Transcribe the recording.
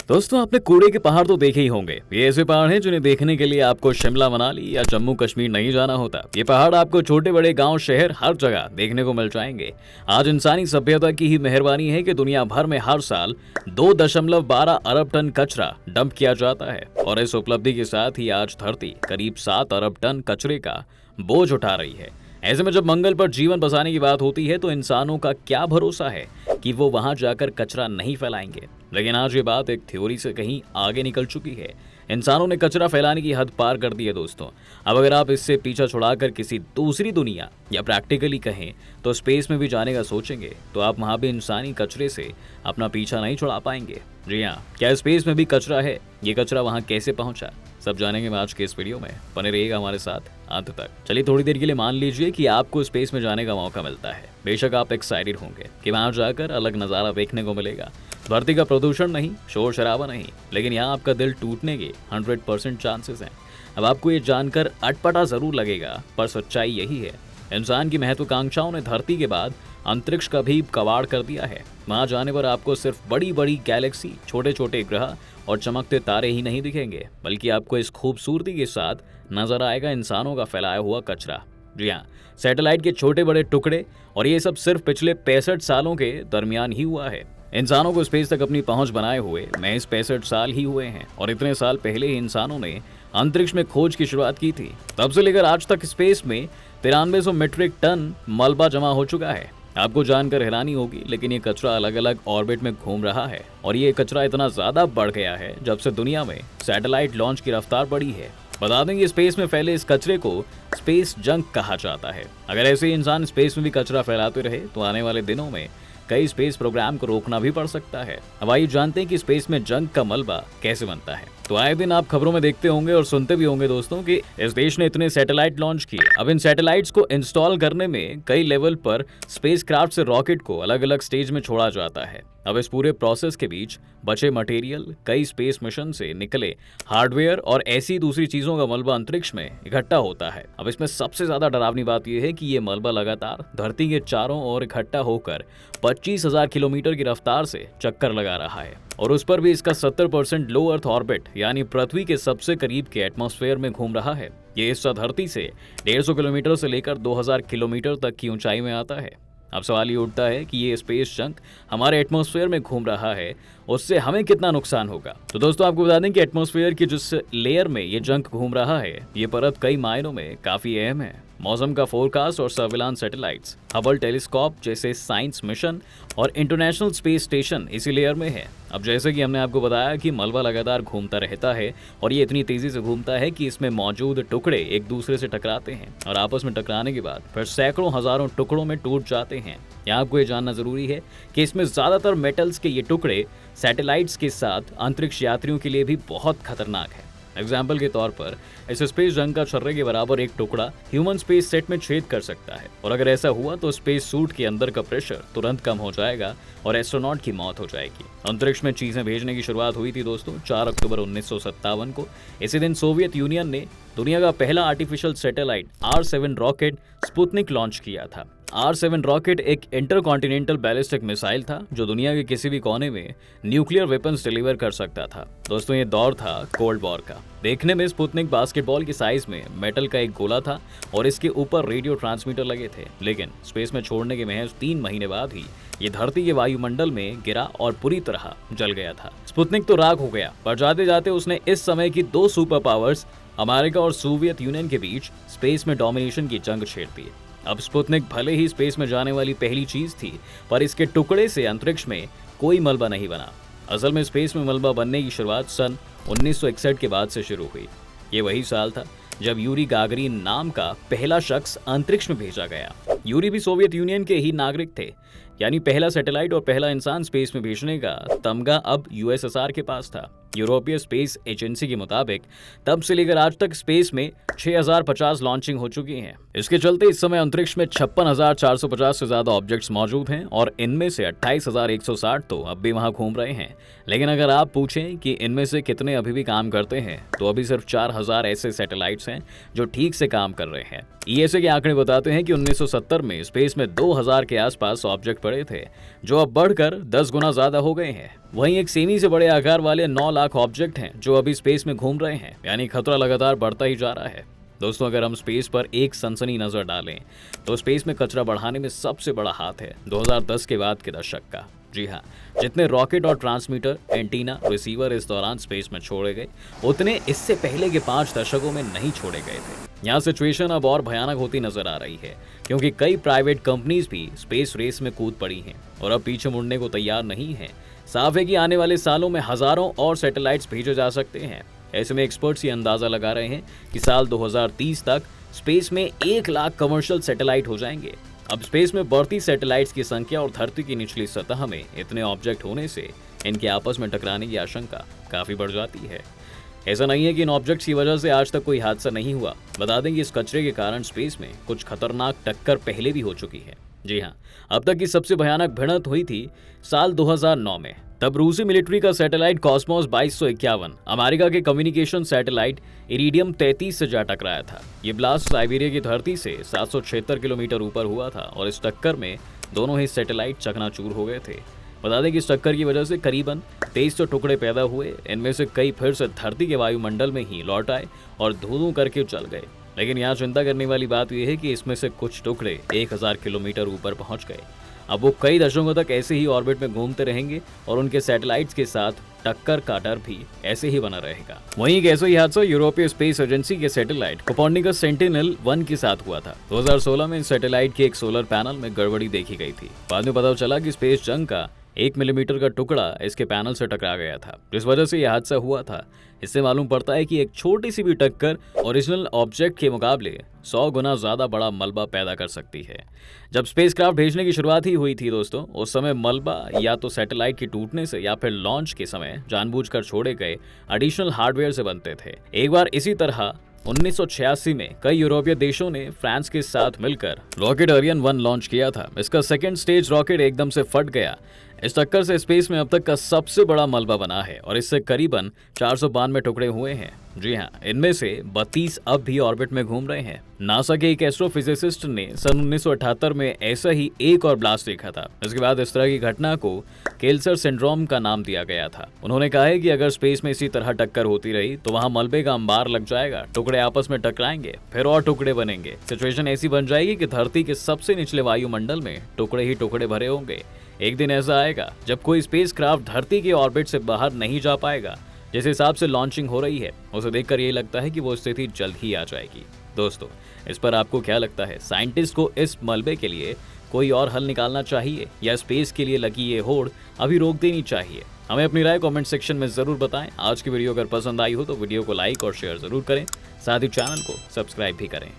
दोस्तों, आपने कूड़े के पहाड़ तो देखे ही होंगे। ये ऐसे पहाड़ हैं जिन्हें देखने के लिए आपको शिमला, मनाली या जम्मू कश्मीर नहीं जाना होता। ये पहाड़ आपको छोटे बड़े गांव, शहर हर जगह देखने को मिल जाएंगे। आज इंसानी सभ्यता की ही मेहरबानी है कि दुनिया भर में हर साल 2.12 अरब टन कचरा डंप किया जाता है और इस उपलब्धि के साथ ही आज धरती करीब 7 अरब टन कचरे का बोझ उठा रही है। ऐसे में जब मंगल पर जीवन बसाने की बात होती है तो इंसानों का क्या भरोसा है कि वो वहां जाकर कचरा नहीं फैलाएंगे। लेकिन आज ये बात एक थ्योरी से कहीं आगे निकल चुकी है। इंसानों ने कचरा फैलाने की हद पार कर दी है दोस्तों। अब अगर आप इससे पीछा छुड़ाकर किसी दूसरी दुनिया या प्रैक्टिकली कहें तो स्पेस में भी जाने का सोचेंगे तो आप वहां भी इंसानी कचरे से अपना पीछा नहीं छुड़ा पाएंगे। जी हाँ, क्या स्पेस में भी कचरा है? ये कचरा वहां कैसे पहुंचा, सब जानेंगे मैं आज के इस वीडियो में। बने रहिएगा हमारे साथ अंत तक। चलिए थोड़ी देर के लिए मान लीजिए कि आपको स्पेस में जाने का मौका मिलता है। बेशक आप एक्साइटेड होंगे कि वहां जाकर अलग नज़ारा देखने को मिलेगा। धरती का प्रदूषण नहीं, शोर शराबा नहीं, लेकिन यहाँ आपका दिल टूटने के 100% चांसेस हैं। अब आपको ये जानकर अटपटा जरूर लगेगा, पर सच्चाई यही है। इंसान की महत्वाकांक्षाओं ने धरती के बाद अंतरिक्ष का भी कवाड़ कर दिया है। वहां जाने पर आपको सिर्फ बड़ी बड़ी गैलेक्सी, छोटे छोटे ग्रह और चमकते तारे ही नहीं दिखेंगे, बल्कि आपको इस खूबसूरती के साथ नजर आएगा इंसानों का फैलाया हुआ कचरा। जी हाँ, सैटेलाइट के छोटे बड़े टुकड़े, और ये सब सिर्फ पिछले 65 सालों के दरमियान ही हुआ है। इंसानों को स्पेस तक अपनी पहुंच बनाए हुए महज 65 साल ही हुए हैं, और इतने साल पहले ही इंसानों ने अंतरिक्ष में खोज की शुरुआत की थी। तब से लेकर आज तक स्पेस में 9300 मीट्रिक टन मलबा जमा हो चुका है। आपको जानकर हैरानी होगी, लेकिन ये कचरा अलग अलग ऑर्बिट में घूम रहा है, और ये कचरा इतना ज्यादा बढ़ गया है जब से दुनिया में सैटेलाइट लॉन्च की रफ्तार बढ़ी है। बता दें कि स्पेस में फैले इस कचरे को स्पेस जंक कहा जाता है। अगर ऐसे ही इंसान स्पेस में भी कचरा फैलाते रहे तो आने वाले दिनों में कई स्पेस प्रोग्राम को रोकना भी पड़ सकता है। अब आइए जानते हैं कि स्पेस में जंक का मलबा कैसे बनता है। तो आए दिन आप खबरों में देखते होंगे और सुनते भी होंगे दोस्तों कि इस देश ने इतने सैटेलाइट लॉन्च किए। अब इन सैटेलाइट्स को इंस्टॉल करने में कई लेवल पर स्पेसक्राफ्ट से रॉकेट को अलग अलग स्टेज में छोड़ा जाता है। अब इस पूरे प्रोसेस के बीच बचे मटेरियल, कई स्पेस मिशन से निकले हार्डवेयर और ऐसी दूसरी चीजों का मलबा अंतरिक्ष में इकट्ठा होता है। अब इसमें सबसे ज्यादा डरावनी बात यह है कि ये मलबा लगातार धरती के चारों ओर इकट्ठा होकर 25,000 किलोमीटर की रफ्तार से चक्कर लगा रहा है, और उस पर भी इसका 70% लो अर्थ ऑर्बिट यानी पृथ्वी के सबसे करीब के एटमॉस्फेयर में घूम रहा है। ये हिस्सा धरती से 150 किलोमीटर से लेकर 2000 किलोमीटर तक की ऊंचाई में आता है। अब सवाल ये उठता है कि ये स्पेस जंक हमारे एटमॉस्फेयर में घूम रहा है, उससे हमें कितना नुकसान होगा। तो दोस्तों, आपको बता दें कि एटमॉस्फेयर की जिस लेयर में ये जंक घूम रहा है, ये परत कई मायनों में काफी अहम है। मौसम का फोरकास्ट और सर्विलांस सैटेलाइट्स, हबल टेलीस्कोप जैसे साइंस मिशन और इंटरनेशनल स्पेस स्टेशन इसी लेयर में है। अब जैसे कि हमने आपको बताया कि मलबा लगातार घूमता रहता है, और ये इतनी तेजी से घूमता है कि इसमें मौजूद टुकड़े एक दूसरे से टकराते हैं, और आपस में टकराने के बाद फिर सैकड़ों हजारों टुकड़ों में टूट जाते हैं। यहाँ आपको ये जानना जरूरी है कि इसमें ज्यादातर मेटल्स के ये टुकड़े सैटेलाइट्स के साथ अंतरिक्ष यात्रियों के लिए भी बहुत खतरनाक है। एग्जाम्पल के तौर पर इस स्पेस जंक का छर्रे के बराबर एक टुकड़ा ह्यूमन स्पेस सेट में छेद कर सकता है, और अगर ऐसा हुआ तो स्पेस सूट के अंदर का प्रेशर तुरंत कम हो जाएगा और एस्ट्रोनॉट की मौत हो जाएगी। अंतरिक्ष में चीजें भेजने की शुरुआत हुई थी दोस्तों 4 अक्टूबर 1957 को। इसी दिन सोवियत यूनियन ने दुनिया का पहला artificial satellite R7 rocket Sputnik launch किया था। R7 रॉकेट एक इंटरकॉन्टिनेंटल बैलिस्टिक मिसाइल था जो दुनिया के किसी भी कोने में न्यूक्लियर वेपन्स डिलीवर कर सकता था। दोस्तों, ये दौर था कोल्ड वॉर का। देखने में स्पुतनिक बास्केटबॉल की साइज में मेटल का एक गोला था और इसके ऊपर रेडियो ट्रांसमीटर लगे थे, लेकिन स्पेस में छोड़ने के महज 3 महीने बाद ही ये धरती के वायुमंडल में गिरा और पूरी तरह जल गया था। स्पुतनिक तो राख हो गया, पर जाते जाते उसने इस समय की 2 सुपर पावर्स अमेरिका और सोवियत यूनियन के बीच स्पेस में डोमिनेशन की जंग छेड़ दी। अब स्पुतनिक भले ही स्पेस में जाने वाली पहली चीज थी, पर इसके टुकड़े से अंतरिक्ष में कोई मलबा नहीं बना। असल में स्पेस में मलबा बनने की शुरुआत सन 1961 के बाद से शुरू हुई। ये वही साल था जब यूरी गागरिन नाम का पहला शख्स अंतरिक्ष में भेजा गया। यूरी भी सोवियत यूनियन के ही नागरिक थे, यानी पहला सैटेलाइट और पहला इंसान स्पेस में भेजने का तमगा अब यूएसएसआर के पास था। यूरोपीय स्पेस एजेंसी के मुताबिक तब से लेकर आज तक स्पेस में 6050 लॉन्चिंग हो चुकी हैं। इसके चलते इस समय अंतरिक्ष में 56,450 से ज्यादा ऑब्जेक्ट्स मौजूद हैं और इनमें से 28,160 तो अब भी वहां घूम रहे हैं। लेकिन अगर आप पूछें कि इनमें से कितने अभी भी काम करते हैं, तो अभी सिर्फ 4000 ऐसे सैटेलाइट्स हैं जो ठीक से काम कर रहे हैं। ईएसए के आंकड़े बताते हैं कि 1970 में स्पेस में 2000 के आसपास ऑब्जेक्ट पड़े थे, जो अब बढ़कर 10 गुना ज्यादा हो गए हैं। वहीं एक सेमी से बड़े आकार वाले 9 लाख ऑब्जेक्ट हैं जो अभी स्पेस में घूम रहे हैं, यानी खतरा लगातार बढ़ता ही जा रहा है। दोस्तों, अगर हम स्पेस पर एक सनसनी नजर डालें तो स्पेस में कचरा बढ़ाने में सबसे बड़ा हाथ है 2010 के बाद के दशक का। जी हाँ, जितने रॉकेट और ट्रांसमीटर, एंटीना, रिसीवर इस दौरान स्पेस में छोड़े गए, उतने इससे पहले के 5 दशकों में नहीं छोड़े गए थे। यहाँ सिचुएशन अब और भयानक होती नजर आ रही है, क्योंकि कई प्राइवेट कंपनीज भी स्पेस रेस में कूद पड़ी हैं और अब पीछे मुड़ने को तैयार नहीं है। साफ है कि आने वाले सालों में हजारों और सैटेलाइट्स भेजे जा सकते हैं। ऐसे में एक्सपर्ट्स ये अंदाजा लगा रहे हैं कि साल 2030 तक स्पेस में 1 लाख कमर्शियल सैटेलाइट हो जाएंगे। अब स्पेस में बढ़ती सैटेलाइट्स की संख्या और धरती की निचली सतह में इतने ऑब्जेक्ट होने से इनके आपस में टकराने की आशंका काफी बढ़ जाती है। ऐसा नहीं है कि इन ऑब्जेक्ट्स की वजह से आज तक कोई हादसा नहीं हुआ। बता दें कि इस कचरे के कारण स्पेस में कुछ खतरनाक टक्कर पहले भी हो चुकी है। जी हाँ, अब तक की सबसे भयानक भिड़ंत हुई थी साल 2009 में। तब रूसी मिलिट्री का सैटेलाइट कॉस्मोस 2251 अमेरिका के कम्युनिकेशन सैटेलाइट इरिडियम 33 से जा टकराया था। ये ब्लास्ट साइबेरिया की धरती से 776 किलोमीटर ऊपर हुआ था और इस टक्कर में दोनों ही सैटेलाइट चकनाचूर हो गए थे। बता दें कि इस टक्कर की वजह से करीबन 2300 टुकड़े पैदा हुए। इनमें से कई फिर से धरती के वायुमंडल में ही लौट आए और धू-धू करके जल गए। लेकिन यहाँ चिंता करने वाली बात यह है कि इसमें से कुछ टुकड़े 1000 किलोमीटर ऊपर पहुंच गए। अब वो कई दशकों तक ऐसे ही ऑर्बिट में घूमते रहेंगे और उनके सैटेलाइट्स के साथ टक्कर का डर भी ऐसे ही बना रहेगा। वहीं एक ऐसा ही हादसा यूरोपीय स्पेस एजेंसी के सैटेलाइट कोपर्निकस सेंटिनल-1 के साथ हुआ था। 2016 में इस सैटेलाइट के एक सोलर पैनल में गड़बड़ी देखी गई थी। बाद में पता चला कि स्पेस जंग का 1 मिलीमीटर का टुकड़ा इसके पैनल से टकरा गया था, जिस वजह से यह हादसा हुआ था। इससे मालूम पड़ता है कि एक छोटी सी भी टक्कर ओरिजिनल ऑब्जेक्ट के मुकाबले 100 गुना ज्यादा बड़ा मलबा पैदा कर सकती है। जब स्पेसक्राफ्ट भेजने की शुरुआत ही हुई थी दोस्तों, उस समय मलबा या तो सैटेलाइट के टूटने से या फिर लॉन्च के समय जानबूझकर छोड़े गए एडिशनल हार्डवेयर से बनते थे। एक बार इसी तरह 1986 में कई यूरोपीय देशों ने फ्रांस के साथ मिलकर रॉकेट अरियन 1 लॉन्च किया था। इसका सेकंड स्टेज रॉकेट एकदम से फट गया। इस टक्कर से स्पेस में अब तक का सबसे बड़ा मलबा बना है और इससे करीबन 492 टुकड़े हुए हैं। जी हाँ, इनमें से 32 अब भी ऑर्बिट में घूम रहे हैं। नासा के एक एस्ट्रोफिजिसिस्ट ने सन 1978 में ऐसा ही एक और ब्लास्ट देखा था। इसके बाद इस तरह की घटना को केल्सर सिंड्रोम का नाम दिया गया था। उन्होंने कहा है कि अगर स्पेस में इसी तरह टक्कर होती रही तो वहां मलबे का अंबार लग जाएगा, टुकड़े आपस में टकराएंगे, फिर और टुकड़े बनेंगे। सिचुएशन ऐसी बन जाएगी कि धरती के सबसे निचले वायुमंडल में टुकड़े ही टुकड़े भरे होंगे। एक दिन ऐसा आएगा जब कोई स्पेसक्राफ्ट धरती के ऑर्बिट से बाहर नहीं जा पाएगा। जिस हिसाब से लॉन्चिंग हो रही है, उसे देखकर यही लगता है कि वो स्थिति जल्द ही आ जाएगी। दोस्तों, इस पर आपको क्या लगता है? साइंटिस्ट को इस मलबे के लिए कोई और हल निकालना चाहिए या स्पेस के लिए लगी ये होड़ अभी रोक देनी चाहिए? हमें अपनी राय कमेंट सेक्शन में जरूर बताएं। आज की वीडियो अगर पसंद आई हो तो वीडियो को लाइक और शेयर जरूर करें, साथ ही चैनल को सब्सक्राइब भी करें।